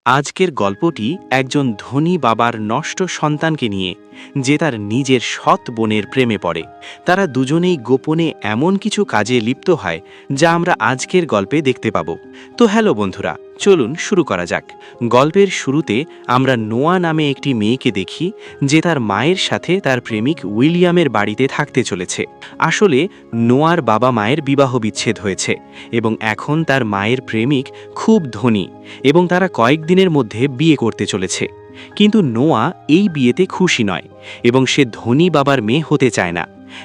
আজকের গল্পটি একজন ধনী বাবার নষ্ট সন্তানকে নিয়ে, যে তার নিজের সৎ বোনের প্রেমে পড়ে। তারা দুজনেই গোপনে এমন কিছু কাজে লিপ্ত হয় যা আমরা আজকের গল্পে দেখতে পাব। তো হ্যালো বন্ধুরা, চলুন শুরু করা যাক। গল্পের শুরুতে আমরা নোয়া নামে একটি মেয়েকে দেখি, যে তার মায়ের সাথে তার প্রেমিক উইলিয়ামের বাড়িতে থাকতে চলেছে। আসলে নোয়ার বাবা মায়ের বিবাহ বিচ্ছেদ হয়েছে এবং এখন তার মায়ের প্রেমিক খুব ধনী এবং তারা কয়েকদিনের মধ্যে বিয়ে করতে চলেছে। কিন্তু নোয়া এই বিয়েতে খুশি নয় এবং সে ধনী বাবার মেয়ে হতে চায় না।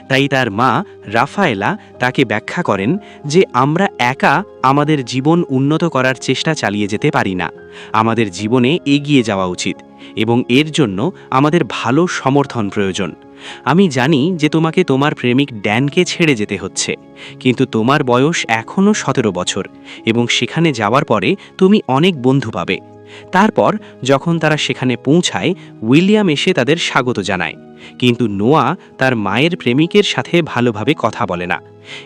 তাই তার মা রাফায়েলা তাকে ব্যাখ্যা করেন যে আমরা একা আমাদের জীবন উন্নত করার চেষ্টা চালিয়ে যেতে পারি না। আমাদের জীবনে এগিয়ে যাওয়া উচিত এবং এর জন্য আমাদের ভালো সমর্থন প্রয়োজন। আমি জানি যে তোমাকে তোমার প্রেমিক ড্যানকে ছেড়ে যেতে হচ্ছে, কিন্তু তোমার বয়স এখনও 17 বছর এবং সেখানে যাওয়ার পরে তুমি অনেক বন্ধু পাবে। তারপর যখন তারা সেখানে পৌঁছায়, উইলিয়াম এসে তাদের স্বাগত জানায়, কিন্তু নোয়া তার মায়ের প্রেমিকের সাথে ভালোভাবে কথা বলে না।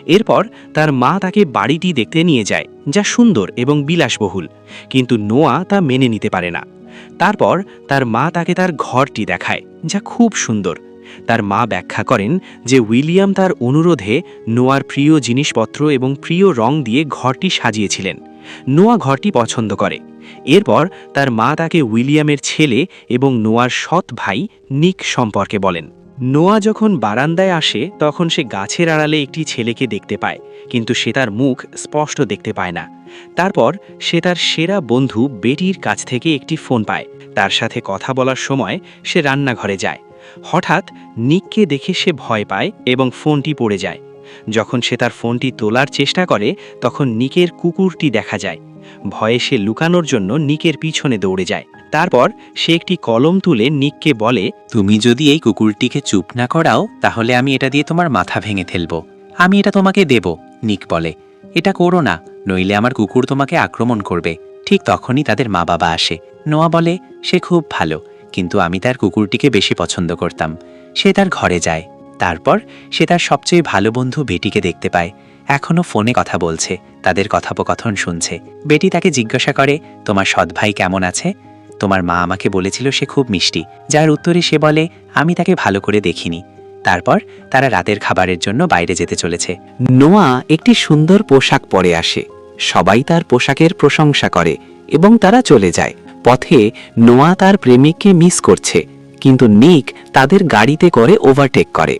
এরপর তার মা তাকে বাড়িটি দেখতে নিয়ে যায়, যা সুন্দর এবং বিলাসবহুল, কিন্তু নোয়া তা মেনে নিতে পারে না। তারপর তার মা তাকে তার ঘরটি দেখায়, যা খুব সুন্দর। তার মা ব্যাখ্যা করেন যে উইলিয়াম তার অনুরোধে নোয়ার প্রিয় জিনিসপত্র এবং প্রিয় রং দিয়ে ঘরটি সাজিয়েছিলেন। নোয়া ঘরটি পছন্দ করে। এরপর তার মা তাকে উইলিয়ামের ছেলে এবং নোয়ার সৎ ভাই নিক সম্পর্কে বলেন। নোয়া যখন বারান্দায় আসে তখন সে গাছের আড়ালে একটি ছেলেকে দেখতে পায়, কিন্তু সে তার মুখ স্পষ্ট দেখতে পায় না। তারপর সে তার সেরা বন্ধু বেটির কাছ থেকে একটি ফোন পায়। তার সাথে কথা বলার সময় সে রান্নাঘরে যায়। হঠাৎ নিককে দেখে সে ভয় পায় এবং ফোনটি পড়ে যায়। যখন সে তার ফোনটি তোলার চেষ্টা করে তখন নিকের কুকুরটি দেখা যায়। ভয়ে সে লুকানোর জন্য নিকের পিছনে দৌড়ে যায়। তারপর সে একটি কলম তুলে নিককে বলে, তুমি যদি এই কুকুরটিকে চুপ না করাও তাহলে আমি এটা দিয়ে তোমার মাথা ভেঙে ফেলব। আমি এটা তোমাকে দেব। নিক বলে, এটা করো না, নইলে আমার কুকুর তোমাকে আক্রমণ করবে। ঠিক তখনই তাদের মা বাবা আসে। নোয়া বলে সে খুব ভালো, কিন্তু আমি তার কুকুরটিকে বেশি পছন্দ করতাম। সে তার ঘরে যায়। তারপর সে তার সবচেয়ে ভালো বন্ধু বেটিকে দেখতে পায়। এখনও ফোনে কথা বলছে, তাদের কথোপকথন শুনছে। বেটি তাকে জিজ্ঞাসা করে, তোমার সৎ ভাই কেমন আছে? তোমার মা আমাকে বলেছিল সে খুব মিষ্টি। যার উত্তরে সে বলে, আমি তাকে ভালো করে দেখিনি। তারপর তারা রাতের খাবারের জন্য বাইরে যেতে চলেছে। নোয়া একটি সুন্দর পোশাক পরে আসে। সবাই তার পোশাকের প্রশংসা করে এবং তারা চলে যায়। পথে নোয়া তার প্রেমিককে মিস করছে, কিন্তু নিক তাদের গাড়িতে করে ওভারটেক করে।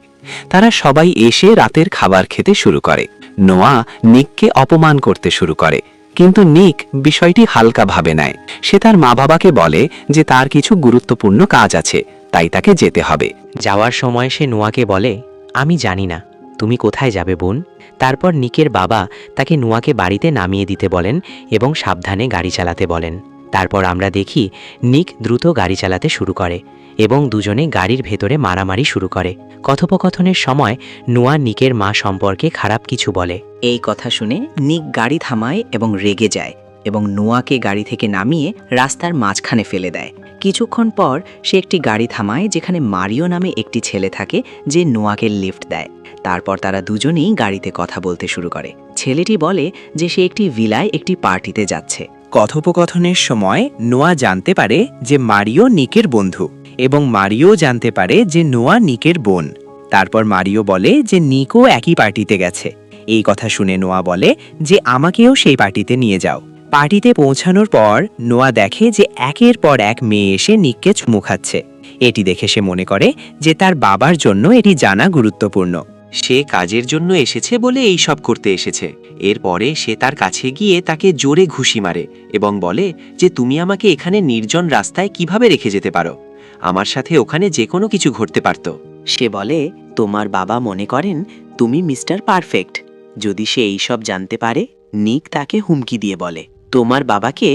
তারা সবাই এসে রাতের খাবার খেতে শুরু করে। নোয়া নিককে অপমান করতে শুরু করে, কিন্তু নিক বিষয়টি হালকা ভাবে নেয়। সে তার মা বাবাকে বলে যে তার কিছু গুরুত্বপূর্ণ কাজ আছে, তাই তাকে যেতে হবে। যাওয়ার সময় সে নোয়াকে বলে, আমি জানি না তুমি কোথায় যাবে বোন। তারপর নিকের বাবা তাকে নোয়াকে বাড়িতে নামিয়ে দিতে বলেন এবং সাবধানে গাড়ি চালাতে বলেন। তারপর আমরা দেখি নিক দ্রুত গাড়ি চালাতে শুরু করে এবং দুজনে গাড়ির ভেতরে মারামারি শুরু করে। কথোপকথনের সময় নোয়া নিকের মা সম্পর্কে খারাপ কিছু বলে। এই কথা শুনে নিক গাড়ি থামায় এবং রেগে যায় এবং নোয়াকে গাড়ি থেকে নামিয়ে রাস্তার মাঝখানে ফেলে দেয়। কিছুক্ষণ পর সে একটি গাড়ি থামায় যেখানে মারিও নামে একটি ছেলে থাকে, যে নোয়াকে লিফট দেয়। তারপর তারা দুজনেই গাড়িতে কথা বলতে শুরু করে। ছেলেটি বলে যে সে একটি ভিলায় একটি পার্টিতে যাচ্ছে। কথোপকথনের সময় নোয়া জানতে পারে যে মারিও নিকের বন্ধু এবং মারিও জানতে পারে যে নোয়া নিকের বোন। তারপর মারিও বলে যে নিকও একই পার্টিতে গেছে। এই কথা শুনে নোয়া বলে যে আমাকেও সেই পার্টিতে নিয়ে যাও। পার্টিতে পৌঁছানোর পর নোয়া দেখে যে একের পর এক মেয়ে এসে নিককে চুমু খাচ্ছে। এটি দেখে সে মনে করে যে তার বাবার জন্য এটি জানা গুরুত্বপূর্ণ। সে কাজের জন্য এসেছে বলে এই সব করতে এসেছে। এরপরে সে তার কাছে গিয়ে তাকে জোরে ঘুষি মারে এবং বলে যে তুমি আমাকে এখানে নির্জন রাস্তায় কিভাবে রেখে যেতে পারো? আমার সাথে ওখানে যে কোনো কিছু ঘটতে পারত। সে বলে, তোমার বাবা মনে করেন তুমি মিস্টার পারফেক্ট। যদি সে এইসব জানতে পারে, নিক তাকে হুমকি দিয়ে বলে, তোমার বাবাকে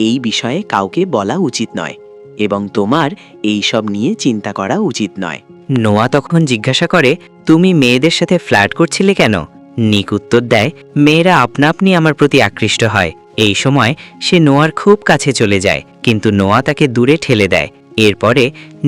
এই বিষয়ে কাউকে বলা উচিত নয় এবং তোমার এই সব নিয়ে চিন্তা করা উচিত নয়। নোয়া তখন জিজ্ঞাসা করে, তুমি মেয়েদের সাথে ফ্লার্ট করছিলে কেন? নিক উত্তর দেয়, মেয়েরা আপনা আপনি আমার প্রতি আকৃষ্ট হয়। এই সময় সে নোয়ার খুব কাছে চলে যায়, কিন্তু নোয়া তাকে দূরে ঠেলে দেয়। এরপরে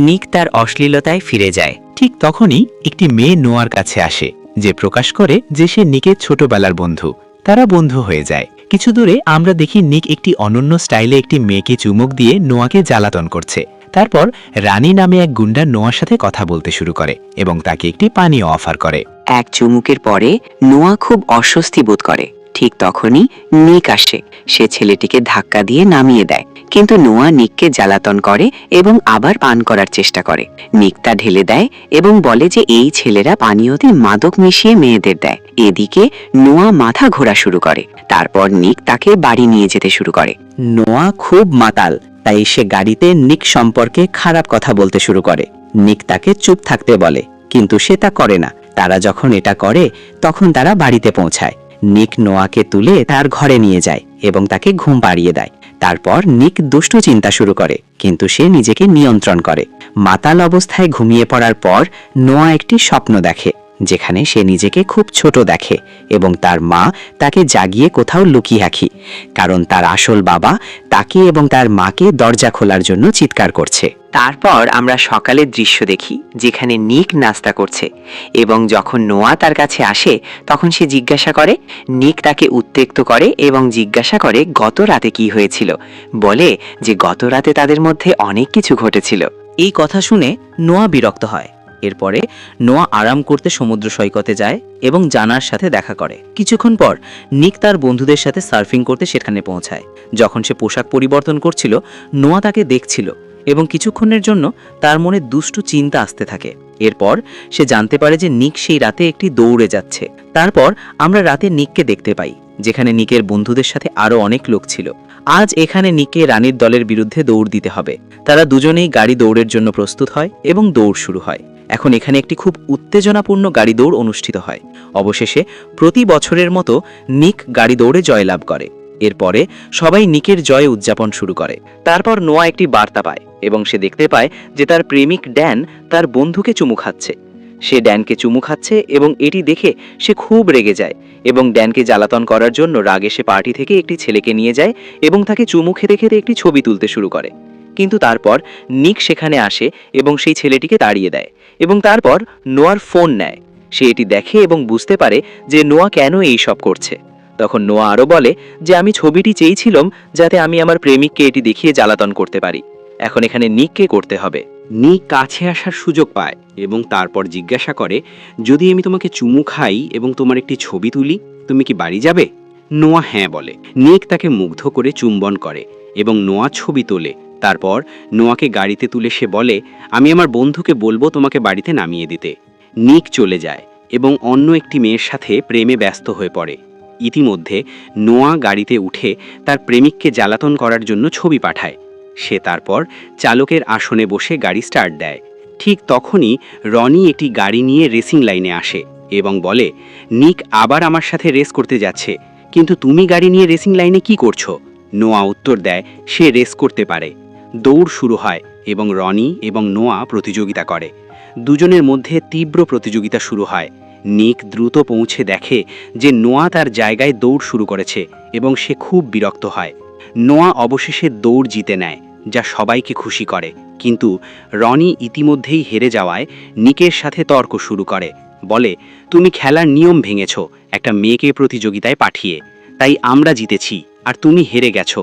নিক তার অশ্লীলতায় ফিরে যায়। ঠিক তখনই একটি মেয়ে নোয়ার কাছে আসে, যে প্রকাশ করে যে সে নিকের ছোটবেলার বন্ধু। তারা বন্ধু হয়ে যায় কিছু দূরে আমরা দেখি নিক একটি অনন্য স্টাইলে একটি মেয়েকে চুমুক দিয়ে নোয়াকে জ্বালাতন করছে। তারপর রানী নামে এক গুন্ডা নোয়ার সাথে কথা বলতে শুরু করে এবং তাকে একটি পানীয় অফার করে। এক চুমুকের পরে নোয়া খুব অস্বস্তি বোধ করে। ঠিক তখনই নিক আসে। সে ছেলেটিকে ধাক্কা দিয়ে নামিয়ে দেয়, কিন্তু নোয়া নিককে জ্বালাতন করে এবং আবার পান করার চেষ্টা করে। নিক তা ঢেলে দেয় এবং বলে যে এই ছেলেরা পানীয়তে মাদক মিশিয়ে মেয়েদের দেয়। এদিকে নোয়া মাথা ঘোরা শুরু করে। তারপর নিক তাকে বাড়ি নিয়ে যেতে শুরু করে। নোয়া খুব মাতাল, তাই সে গাড়িতে নিক সম্পর্কে খারাপ কথা বলতে শুরু করে। নিক তাকে চুপ থাকতে বলে, কিন্তু সে তা করে না। তারা যখন এটা করে তখন তারা বাড়িতে পৌঁছায়। নিক নোয়াকে তুলে তার ঘরে নিয়ে যায় এবং তাকে ঘুম পাড়িয়ে দেয়। তারপর নিক দুষ্টু চিন্তা শুরু করে, কিন্তু সে নিজেকে নিয়ন্ত্রণ করে। মাতাল অবস্থায় ঘুমিয়ে পড়ার পর নোয়া একটি স্বপ্ন দেখে, যেখানে সে নিজেকে খুব ছোট দেখে এবং তার মা তাকে জাগিয়ে কোথাও লুকিয়ে রাখি, কারণ তার আসল বাবা তাকে এবং তার মাকে দরজা খোলার জন্য চিৎকার করছে। তারপর আমরা সকালের দৃশ্য দেখি, যেখানে নিক নাস্তা করছে এবং যখন নোয়া তার কাছে আসে তখন সে জিজ্ঞাসা করে। নিক তাকে উত্তেক্ত করে এবং জিজ্ঞাসা করে গত রাতে কি হয়েছিল। বলে যে গত রাতে তাদের মধ্যে অনেক কিছু ঘটেছিল। এই কথা শুনে নোয়া বিরক্ত হয়। এরপরে নোয়া আরাম করতে সমুদ্র সৈকতে যায় এবং জানার সাথে দেখা করে। কিছুক্ষণ পর নিক তার বন্ধুদের সাথে সার্ফিং করতে সেখানে পৌঁছায়। যখন সে পোশাক পরিবর্তন করছিল, নোয়া তাকে দেখছিল এবং কিছুক্ষণের জন্য তার মনে দুষ্টু চিন্তা আসতে থাকে। এরপর সে জানতে পারে যে নিক সেই রাতে একটি দৌড়ে যাচ্ছে। তারপর আমরা রাতে নিককে দেখতে পাই, যেখানে নিকের বন্ধুদের সাথে আরও অনেক লোক ছিল। আজ এখানে নিককে রানীর দলের বিরুদ্ধে দৌড় দিতে হবে। তারা দুজনেই গাড়ি দৌড়ের জন্য প্রস্তুত হয় এবং দৌড় শুরু হয়। এখন এখানে একটি খুব উত্তেজনাপূর্ণ গাড়ি দৌড় অনুষ্ঠিত হয়। অবশেষে প্রতি বছরের মতো নিক গাড়ি দৌড়ে জয়লাভ করে। এরপরে সবাই নিকের জয় উদযাপন শুরু করে। তারপর নোয়া একটি বার্তা পায় এবং সে দেখতে পায় যে তার প্রেমিক ড্যান তার বন্ধুকে চুমু খাচ্ছে। সে ড্যানকে চুমু খাচ্ছে এবং এটি দেখে সে খুব রেগে যায় এবং ড্যানকে জ্বালাতন করার জন্য রাগে সে পার্টি থেকে একটি ছেলেকে নিয়ে যায় এবং তাকে চুমু খেতে খেতে একটি ছবি তুলতে শুরু করে। কিন্তু তারপর নিক সেখানে আসে এবং সেই ছেলেটিকে তাড়িয়ে দেয় এবং তারপর নোয়ার ফোন নেয়। সে এটি দেখে এবং বুঝতে পারে যে নোয়া কেন এই সব করছে। তখন নোয়া আরও বলে যে আমি ছবিটি চেয়েছিলাম যাতে আমি আমার প্রেমিককে এটি দেখিয়ে জ্বালাতন করতে পারি। এখন এখানে নিককে করতে হবে। নিক কাছে আসার সুযোগ পায় এবং তারপর জিজ্ঞাসা করে, যদি আমি তোমাকে চুমু খাই এবং তোমার একটি ছবি তুলি, তুমি কি বাড়ি যাবে? নোয়া হ্যাঁ বলে। নিক তাকে মুগ্ধ করে চুম্বন করে এবং নোয়া ছবি তোলে। তারপর নোয়াকে গাড়িতে তুলে সে বলে, আমি আমার বন্ধুকে বলবো তোমাকে বাড়িতে নামিয়ে দিতে। নিক চলে যায় এবং অন্য একটি মেয়ের সাথে প্রেমে ব্যস্ত হয়ে পড়ে। ইতিমধ্যে নোয়া গাড়িতে উঠে তার প্রেমিককে জ্বালাতন করার জন্য ছবি পাঠায়। সে তারপর চালকের আসনে বসে গাড়ি স্টার্ট দেয়। ঠিক তখনই রনি একটি গাড়ি নিয়ে রেসিং লাইনে আসে এবং বলে, নিক আবার আমার সাথে রেস করতে যাচ্ছে, কিন্তু তুমি গাড়ি নিয়ে রেসিং লাইনে কি করছো? নোয়া উত্তর দেয় সে রেস করতে পারে। দৌড় শুরু হয় এবং রনি এবং নোয়া প্রতিযোগিতা করে। দুজনের মধ্যে তীব্র প্রতিযোগিতা শুরু হয়। নিক দ্রুত পৌঁছে দেখে যে নোয়া তার জায়গায় দৌড় শুরু করেছে এবং সে খুব বিরক্ত হয়। নোয়া অবশেষে দৌড় জিতে নেয়, যা সবাইকে খুশি করে। কিন্তু রনি ইতিমধ্যেই হেরে যাওয়ায় নিকের সাথে তর্ক শুরু করে। বলে, তুমি খেলার নিয়ম ভেঙেছ একটা মেয়েকে প্রতিযোগিতায় পাঠিয়ে, তাই আমরা জিতেছি আর তুমি হেরে গেছো।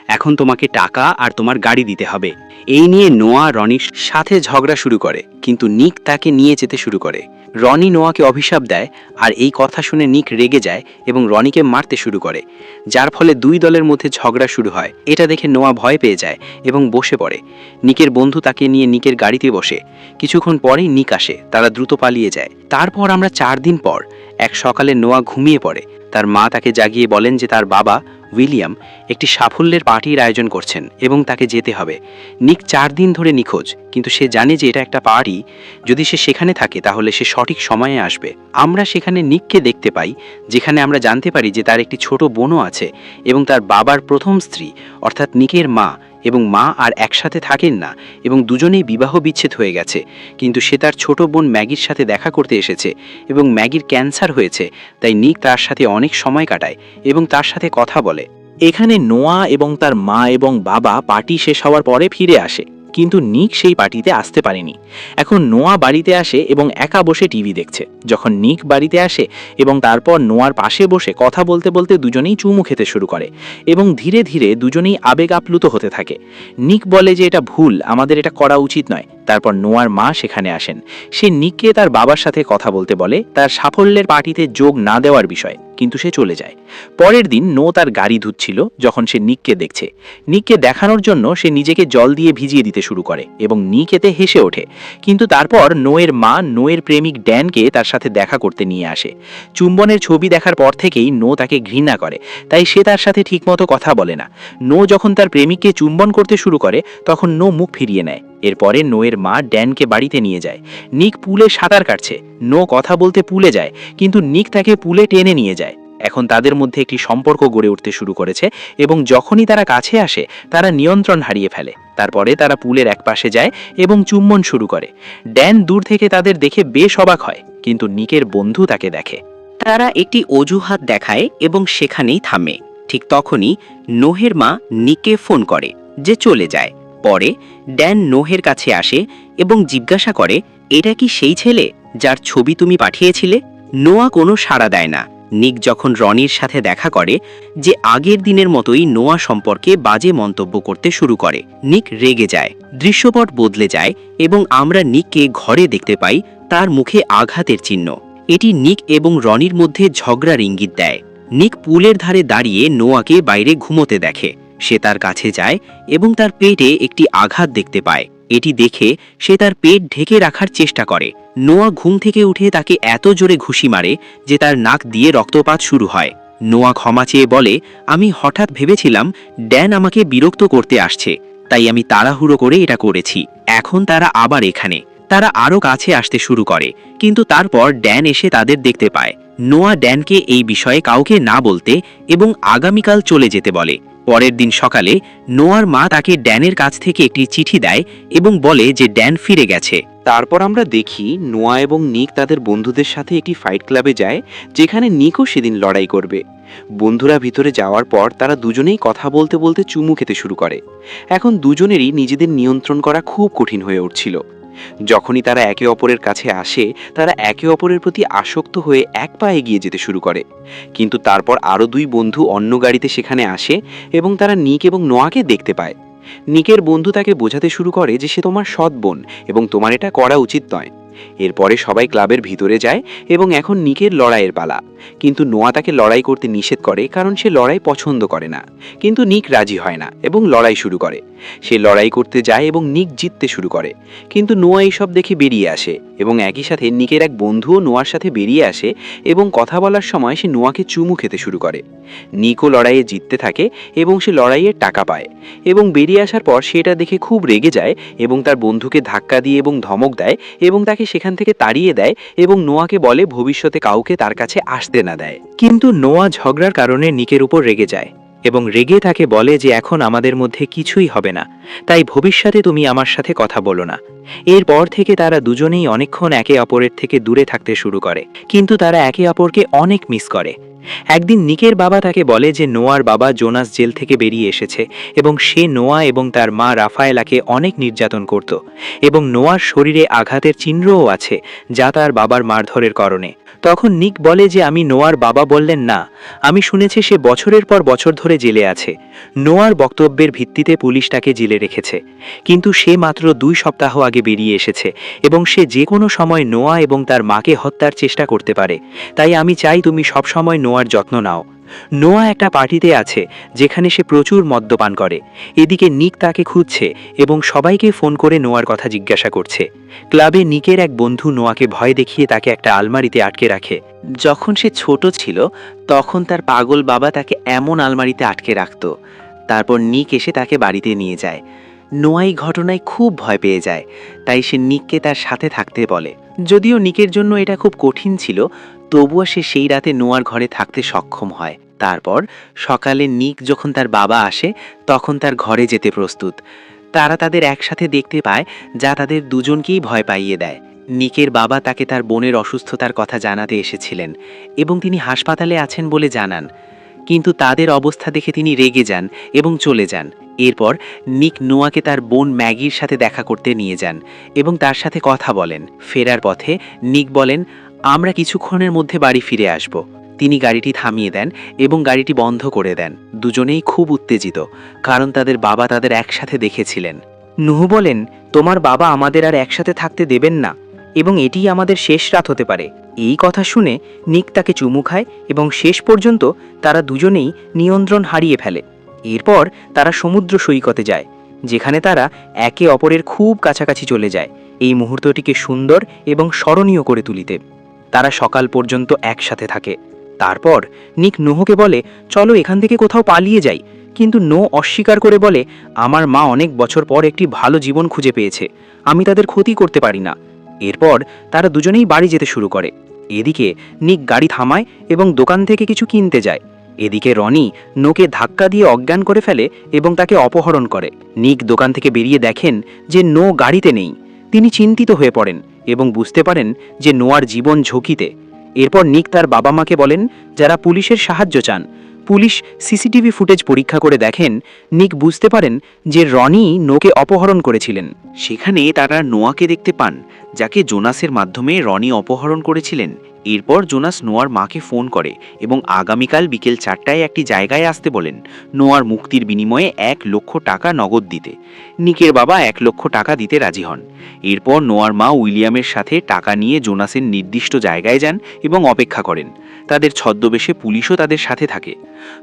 এখন তোমাকে টাকা আর তোমার গাড়ি দিতে হবে। এই নিয়ে নোয়া রনির সাথে ঝগড়া শুরু করে, কিন্তু নিক তাকে নিয়ে যেতে শুরু করে। রনি নোয়াকে অভিশাপ দেয় আর এই কথা শুনে নিক রেগে যায় এবং রনিকে মারতে শুরু করে, যার ফলে দুই দলের মধ্যে ঝগড়া শুরু হয়। এটা দেখে নোয়া ভয় পেয়ে যায় এবং বসে পড়ে। নিকের বন্ধু তাকে নিয়ে নিকের গাড়িতে বসে। কিছুক্ষণ পরেই নিক আসে, তারা দ্রুত পালিয়ে যায়। তারপর আমরা 4 দিন পর এক সকালে নোয়া ঘুমিয়ে পড়ে। তার মা তাকে জাগিয়ে বলেন যে তার বাবা উইলিয়াম একটি সাফল্যের পার্টির আয়োজন করছেন এবং তাকে যেতে হবে। নিক 4 দিন ধরে নিখোঁজ, কিন্তু সে জানে যে এটা একটা পার্টি। যদি সে সেখানে থাকে তাহলে সে সঠিক সময়ে আসবে। আমরা সেখানে নিককে দেখতে পাই, যেখানে আমরা জানতে পারি যে তার একটি ছোট বোনও আছে এবং তার বাবার প্রথম স্ত্রী অর্থাৎ নিকের মা এবং মা আর একসাথে থাকেন না এবং দুজনেই বিবাহ বিচ্ছেদ হয়ে গেছে। কিন্তু সে তার ছোট বোন ম্যাগির সাথে দেখা করতে এসেছে এবং ম্যাগির ক্যান্সার হয়েছে, তাই নিক তার সাথে অনেক সময় কাটায় এবং তার সাথে কথা বলে। এখানে নোয়া এবং তার মা এবং বাবা পার্টি শেষ হওয়ার পরে ফিরে আসে কিন্তু নিক সেই পার্টিতে আসতে পারেনি। এখন নোয়া বাড়িতে আসে এবং একা বসে টিভি দেখছে। যখন নিক বাড়িতে আসে এবং তারপর নোয়ার পাশে বসে কথা বলতে বলতে দুজনেই চুমু খেতে শুরু করে এবং ধীরে ধীরে দুজনেই আবেগ আপ্লুত হতে থাকে। নিক বলে যে এটা ভুল, আমাদের এটা করা উচিত নয়। তারপর নোয়ার মা সেখানে আসেন। সে নিককে তার বাবার সাথে কথা বলতে বলে তার সাফল্যের পার্টিতে যোগ না দেওয়ার বিষয়, কিন্তু সে চলে যায়। পরের দিন নো তার গাড়ি ধুচ্ছিল যখন সে নিককে দেখছে। নিককে দেখানোর জন্য সে নিজেকে জল দিয়ে ভিজিয়ে দিতে শুরু করে এবং নিক এতে হেসে ওঠে। কিন্তু তারপর নোয়ের মা নোয়ের প্রেমিক ড্যানকে তার সাথে দেখা করতে নিয়ে আসে। চুম্বনের ছবি দেখার পর থেকেই নো তাকে ঘৃণা করে, তাই সে তার সাথে ঠিকমতো কথা বলে না। নো যখন তার প্রেমিককে চুম্বন করতে শুরু করে তখন নো মুখ ফিরিয়ে নেয়। এরপরে নোয়ের মা ড্যানকে বাড়িতে নিয়ে যায়। নিক পুলে সাঁতার কাটছে। নো কথা বলতে পুলে যায়, কিন্তু নিক তাকে পুলে টেনে নিয়ে যায়। এখন তাদের মধ্যে একটি সম্পর্ক গড়ে উঠতে শুরু করেছে এবং যখনই তারা কাছে আসে তারা নিয়ন্ত্রণ হারিয়ে ফেলে। তারপরে তারা পুলের একপাশে যায় এবং চুম্বন শুরু করে। ড্যান দূর থেকে তাদের দেখে বেশ অবাক হয়, কিন্তু নিকের বন্ধু তাকে দেখে। তারা একটি অজুহাত দেখায় এবং সেখানেই থামে। ঠিক তখনই নোহের মা নিককে ফোন করে যে চলে যায়। পরে ড্যান নোহের কাছে আসে এবং জিজ্ঞাসা করে, এটা কি সেই ছেলে যার ছবি তুমি পাঠিয়েছিলে? নোয়া কোনো সাড়া দেয় না। নিক যখন রনির সাথে দেখা করে, যে আগের দিনের মতোই নোয়া সম্পর্কে বাজে মন্তব্য করতে শুরু করে। নিক রেগে যায়। দৃশ্যপট বদলে যায় এবং আমরা নিককে ঘরে দেখতে পাই, তার মুখে আঘাতের চিহ্ন। এটি নিক এবং রনির মধ্যে ঝগড়ার ইঙ্গিত দেয়। নিক পুলের ধারে দাঁড়িয়ে নোয়াকে বাইরে ঘুমোতে দেখে। সে তার কাছে যায় এবং তার পেটে একটি আঘাত দেখতে পায়। এটি দেখে সে তার পেট ঢেকে রাখার চেষ্টা করে। নোয়া ঘুম থেকে উঠে তাকে এত জোরে ঘুষি মারে যে তার নাক দিয়ে রক্তপাত শুরু হয়। নোয়া ক্ষমা চেয়ে বলে, আমি হঠাৎ ভেবেছিলাম ড্যান আমাকে বিরক্ত করতে আসছে, তাই আমি তাড়াহুড়ো করে এটা করেছি। এখন তারা আবার এখানে। তারা আরও কাছে আসতে শুরু করে, কিন্তু তারপর ড্যান এসে তাদের দেখতে পায়। নোয়া ড্যানকে এই বিষয়ে কাউকে না বলতে এবং আগামীকাল চলে যেতে বলে। পরের দিন সকালে নোয়ার মা তাকে ড্যানের কাছ থেকে একটি চিঠি দেয় এবং বলে যে ড্যান ফিরে গেছে। তারপর আমরা দেখি নোয়া এবং নিক তাদের বন্ধুদের সাথে একটি ফাইট ক্লাবে যায়, যেখানে নিকও সেদিন লড়াই করবে। বন্ধুরা ভিতরে যাওয়ার পর তারা দুজনেই কথা বলতে বলতে চুমু খেতে শুরু করে। এখন দুজনেরই নিজেদের নিয়ন্ত্রণ করা খুব কঠিন হয়ে উঠছিল। যখনই তারা একে অপরের কাছে আসে তারা একে অপরের প্রতি আসক্ত হয়ে এক পা এগিয়ে যেতে শুরু করে। কিন্তু তারপর আরও দুই বন্ধু অন্য গাড়িতে সেখানে আসে এবং তারা নিক এবং নোয়াকে দেখতে পায়। নিকের বন্ধু তাকে বোঝাতে শুরু করে যে সে তোমার সৎ বোন এবং তোমার এটা করা উচিত নয়। এরপরে সবাই ক্লাবের ভিতরে যায় এবং এখন নিকের লড়াইয়ের পালা। কিন্তু নোয়া তাকে লড়াই করতে নিষেধ করে, কারণ সে লড়াই পছন্দ করে না। কিন্তু নিক রাজি হয় না এবং লড়াই শুরু করে। সে লড়াই করতে যায় এবং নিক জিততে শুরু করে। কিন্তু নোয়া এইসব দেখে বেরিয়ে আসে এবং একই সাথে নিকের এক বন্ধুও নোয়ার সাথে বেরিয়ে আসে এবং কথা বলার সময় সে নোয়াকে চুমু খেতে শুরু করে। নিকও লড়াইয়ে জিততে থাকে এবং সে লড়াইয়ের টাকা পায় এবং বেরিয়ে আসার পর সে এটা দেখে খুব রেগে যায় এবং তার বন্ধুকে ধাক্কা দিয়ে এবং ধমক দেয় এবং তাকে সেখান থেকে তাড়িয়ে দেয় এবং নোয়াকে বলে ভবিষ্যতে কাউকে তার কাছে আসতে না দেয়। কিন্তু নোয়া ঝগড়ার কারণে নিকের উপর রেগে যায় এবং রেগে তাকে বলে যে এখন আমাদের মধ্যে কিছুই হবে না, তাই ভবিষ্যতে তুমি আমার সাথে কথা বলো না। এরপর থেকে তারা দুজনেই অনেকক্ষণ একে অপরের থেকে দূরে থাকতে শুরু করে, কিন্তু তারা একে অপরকে অনেক মিস করে। একদিন নিকের বাবা তাকে বলে যে নোয়ার বাবা জোনাস জেল থেকে বেরিয়ে এসেছে এবং সে নোয়া এবং তার মা রাফায়েলাকে অনেক নির্যাতন করত এবং নোয়ার শরীরে আঘাতের চিহ্নও আছে যা তার বাবার মারধরের কারণে। তখন নিক বলে যে আমি নোয়ার বাবা বললেন না, আমি শুনেছি সে বছরের পর বছর ধরে জেলে আছে। নোয়ার বক্তব্যের ভিত্তিতে পুলিশ তাকে জেলে রেখেছে, কিন্তু সে মাত্র 2 সপ্তাহ আগে বেরিয়ে এসেছে এবং সে যে কোনো সময় নোয়া এবং তার মাকে হত্যার চেষ্টা করতে পারে। তাই আমি চাই তুমি সবসময় নোয়ার যত্ন নাও। নোয়া একটা পার্টিতে আছে যেখানে সে প্রচুর মদ্যপান করে। এদিকে নিক তাকে খুঁজছে এবং সবাইকে ফোন করে নোয়ার কথা জিজ্ঞাসা করছে। ক্লাবে নিকের এক বন্ধু নোয়াকে ভয় দেখিয়ে তাকে একটা আলমারিতে আটকে রাখে। যখন সে ছোট ছিল তখন তার পাগল বাবা তাকে এমন আলমারিতে আটকে রাখত। তারপর নিক এসে তাকে বাড়িতে নিয়ে যায়। নোয়া এই ঘটনায় খুব ভয় পেয়ে যায়, তাই সে নিককে তার সাথে থাকতে বলে। যদিও নিকের জন্য এটা খুব কঠিন ছিল, তবুও সে সেই রাতে নোয়ার ঘরে থাকতে সক্ষম হয়। তারপর সকালে নিক যখন তার বাবা আসে তখন তার ঘরে যেতে প্রস্তুত। তারা তাদের একসাথে দেখতে পায়, যা তাদের দুজনকেই ভয় পাইয়ে দেয়। নিকের বাবা তাকে তার বোনের অসুস্থতার কথা জানাতে এসেছিলেন এবং তিনি হাসপাতালে আছেন বলে জানান। কিন্তু তাদের অবস্থা দেখে তিনি রেগে যান এবং চলে যান। এরপর নিক নোয়াকে তার বোন ম্যাগির সাথে দেখা করতে নিয়ে যান এবং তার সাথে কথা বলেন। ফেরার পথে নিক বলেন, আমরা কিছুক্ষণের মধ্যে বাড়ি ফিরে আসব। তিনি গাড়িটি থামিয়ে দেন এবং গাড়িটি বন্ধ করে দেন। দুজনেই খুব উত্তেজিত, কারণ তাদের বাবা তাদের একসাথে দেখেছিলেন। নুহু বলেন, তোমার বাবা আমাদের আর একসাথে থাকতে দেবেন না এবং এটিই আমাদের শেষ রাত হতে পারে। এই কথা শুনে নিক তাকে চুমু খায় এবং শেষ পর্যন্ত তারা দুজনেই নিয়ন্ত্রণ হারিয়ে ফেলে। এরপর তারা সমুদ্র সৈকতে যায়, যেখানে তারা একে অপরের খুব কাছাকাছি চলে যায় এই মুহূর্তটিকে সুন্দর এবং স্মরণীয় করে তুলিতে। তারা সকাল পর্যন্ত একসাথে থাকে। তারপর নিক নোহকে বলে, চলো এখান থেকে কোথাও পালিয়ে যাই। কিন্তু নো অস্বীকার করে বলে, আমার মা অনেক বছর পর একটি ভালো জীবন খুঁজে পেয়েছে, আমি তাদের ক্ষতি করতে পারি না। এরপর তারা দুজনেই বাড়ি যেতে শুরু করে। এদিকে নিক গাড়ি থামায় এবং দোকান থেকে কিছু কিনতে যায়। এদিকে রনি নোকে ধাক্কা দিয়ে অজ্ঞান করে ফেলে এবং তাকে অপহরণ করে। নিক দোকান থেকে বেরিয়ে দেখেন যে নো গাড়িতে নেই। তিনি চিন্তিত হয়ে পড়েন এবং বুঝতে পারেন যে নোয়ার জীবন ঝুঁকিতে। এরপর নিক তার বাবা মাকে বলেন, যারা পুলিশের সাহায্য চান। পুলিশ সিসিটিভি ফুটেজ পরীক্ষা করে দেখেন, নিক বুঝতে পারেন যে রনি নোকে অপহরণ করেছিলেন। সেখানে তারা নোয়াকে দেখতে পান, যাকে জোনাসের মাধ্যমে রনি অপহরণ করেছিলেন। এরপর জোনাস নোয়ার মাকে ফোন করে এবং আগামীকাল বিকেল 4টায় একটি জায়গায় আসতে বলেন, নোয়ার মুক্তির বিনিময়ে 1 লক্ষ টাকা নগদ দিতে। নিকের বাবা 1 লক্ষ টাকা দিতে রাজি হন। এরপর নোয়ার মা উইলিয়ামের সাথে টাকা নিয়ে জোনাসের নির্দিষ্ট জায়গায় যান এবং অপেক্ষা করেন। তাদের ছদ্মবেশে পুলিশও তাদের সাথে থাকে।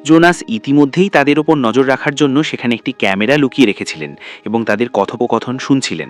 জোনাস ইতিমধ্যেই তাদের ওপর নজর রাখার জন্য সেখানে একটি ক্যামেরা লুকিয়ে রেখেছিলেন এবং তাদের কথোপকথন শুনছিলেন।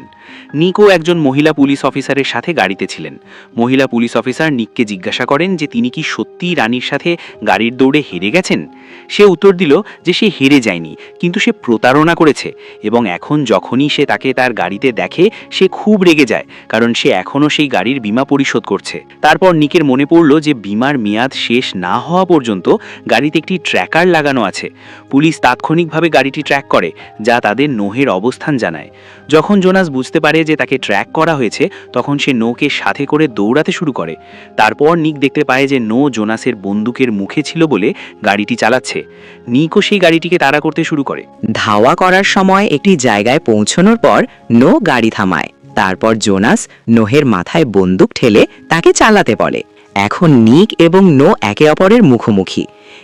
নিকও একজন মহিলা পুলিশ অফিসারের সাথে গাড়িতে ছিলেন। মহিলা পুলিশ অফিসার নিককে জিজ্ঞাসা করেন যে তিনি কি সত্যিই রানীর সাথে গাড়ির দৌড়ে হেরে গেছেন। সে উত্তর দিল যে সে হেরে যায়নি, কিন্তু সে প্রতারণা করেছে এবং এখন যখনই সে তাকে তার গাড়িতে দেখে সে খুব রেগে যায়, কারণ সে এখনও সেই গাড়ির বীমা পরিশোধ করছে। তারপর নিকের মনে পড়ল যে বীমার মেয়াদ শেষ না হওয়া পর্যন্ত গাড়িতে একটি ট্র্যাকার লাগানো আছে। পুলিশ তাৎক্ষণিকভাবে গাড়িটি ট্র্যাক করে, যা তাদের নোহের অবস্থান জানায়। যখন জোনাস বুঝতে পারে যে তাকে ট্র্যাক করা হয়েছে, তখন সে নোকে সাথে করে দৌড়াতে শুরু করে। তারপর নিক দেখতে পায় যে নো জোনাসের বন্দুকের মুখে ছিল বলে গাড়িটি চালাচ্ছে। নিকও সেই গাড়িটিকে তাড়া করতে শুরু করে। ধাওয়া করার সময় একটি জায়গায় পৌঁছানোর পর নো গাড়ি থামায়। তারপর জোনাস নোহের মাথায় বন্দুক ঠেলে তাকে চালাতে বলে। এখন নিক এবং নো একে অপরের মুখোমুখি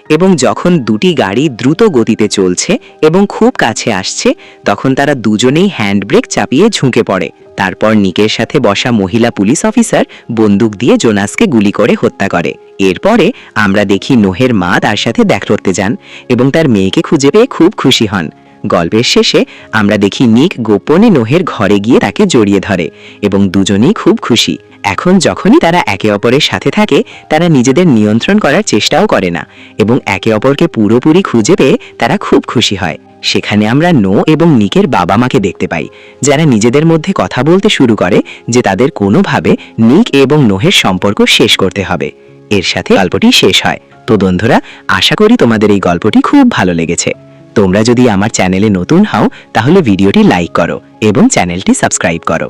এবং যখন দুটি গাড়ি দ্রুত গতিতে চলছে এবং খুব কাছে আসছে, তখন তারা দুজনেই হ্যান্ডব্রেক চাপিয়ে ঝুঁকে পড়ে। তারপর নিকের সাথে বসা মহিলা পুলিশ অফিসার বন্দুক দিয়ে জোনাসকে গুলি করে হত্যা করে। এরপরে আমরা দেখি নোহের মা তার সাথে দেখা করতে যান এবং তার মেয়েকে খুঁজে পেয়ে খুব খুশি হন। গল্পের শেষে আমরা দেখি নিক গোপনে নোহের ঘরে গিয়ে তাকে জড়িয়ে ধরে এবং দুজনেই খুব খুশি। এখন যখনই তারা একে অপরের সাথে থাকে, তারা নিজেদের নিয়ন্ত্রণ করার চেষ্টাও করে না এবং একে অপরকে পুরোপুরি খুঁজে পেয়ে তারা খুব খুশি হয়। সেখানে আমরা নো এবং নিকের বাবা মাকে দেখতে পাই, যারা নিজেদের মধ্যে কথা বলতে শুরু করে যে তাদের কোনোভাবে নিক এবং নোহের সম্পর্ক শেষ করতে হবে। এর সাথে গল্পটি শেষ হয়। তো বন্ধুরা, আশা করি তোমাদের এই গল্পটি খুব ভালো লেগেছে। তোমরা যদি আমার চ্যানেলে নতুন হও, তাহলে ভিডিওটি লাইক করো এবং চ্যানেলটি সাবস্ক্রাইব করো।